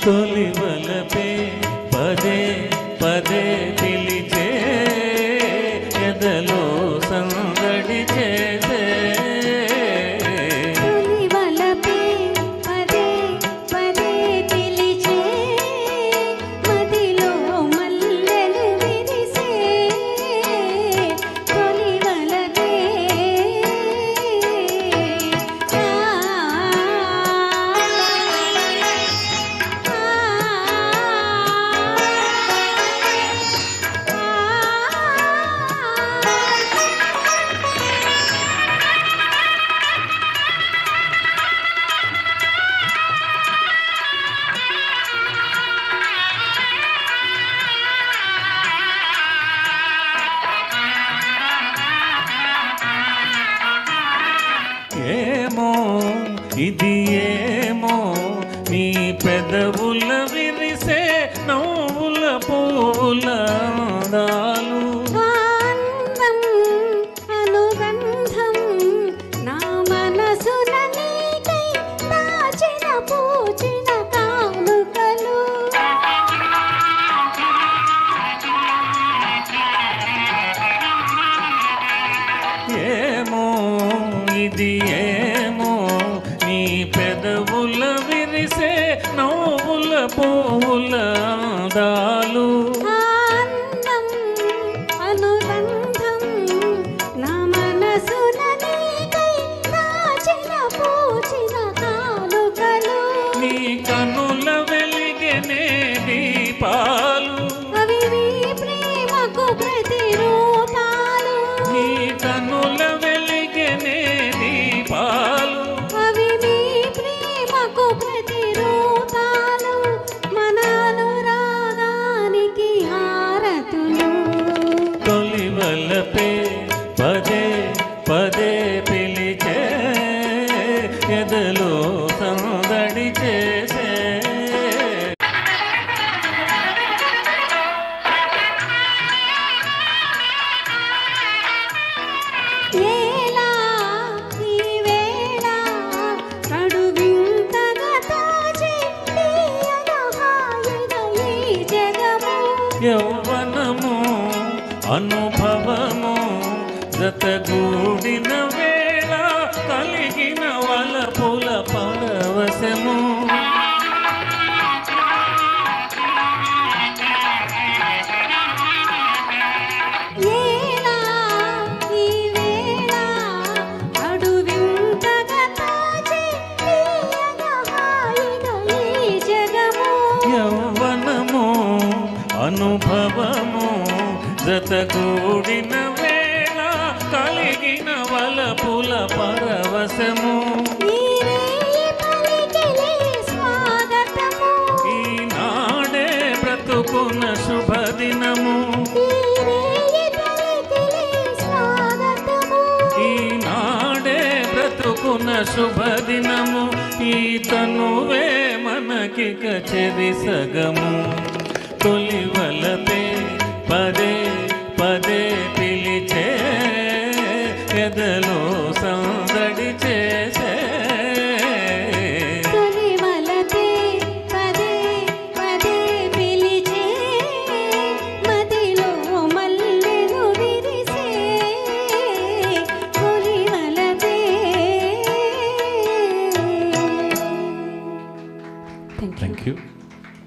తొలి వలపే పదే పదే పిలిచే ఎదలో సందడి చేసే తొలి వలపే పదే పదే పిలిచే మదిలో మల్లెలు విరిసే తొలి వలపే ఏమో ఇది ఏమో నీ పెదవుల విరిసే నవ్వుల పూల అందాలు ఆనందం అనుబంధం నా మనసున నీకై దాచిన పూచిన కానుకలు ఏమో ఇది ఏమో నీ పెదవుల విరిసే నవ్వుల పూల అందాలు ఆనందం అనుబంధం నా మనసున నీకై దాచిన పూచిన కానుకలు నీ కనుల వెలిగెనే దీపాలు అవి నీ ప్రేమకు ప్రతిరూపాలు నీ కనుల వెలిగెనే దీపాలు అవి నీ ప్రేమకు ప్రతిరూపాలు మన అనురాగానికి హారతులు తొలి వలపే పదే పదే పిలిచే ఎదలో సందడి చేసే ఏలా ఈ వేళ కడువింతగా తాజే తీయగా హాయిగా ఈ జగము యౌవనము అనుభవము జతగూడిన వేళ కలిగిన వలపుల పరవశము ఏలా ఈ వేళ కడువింతగా తాజే తీయగా హాయిగా ఈ జగము యౌవనము అనుభవము జతగూడిన వేళ కలిగిన వలపుల పరవశము నీరే పలికిలే స్వాగతము ఈనాడే బ్రతుకున్న శుభదినము నీరే పలికిలే స్వాగతము ఈనాడే బ్రతుకున్న శుభదినము ఈ తనువే మనకిక చెరి సగము తొలి వలపే పదే పదే పిలిచే ఎదలో సందడి చేసే తొలి వలపే పదే పదే పిలిచే మదిలో మల్లెలు విరిసే తొలి వలపే థ్యాంక్ యూ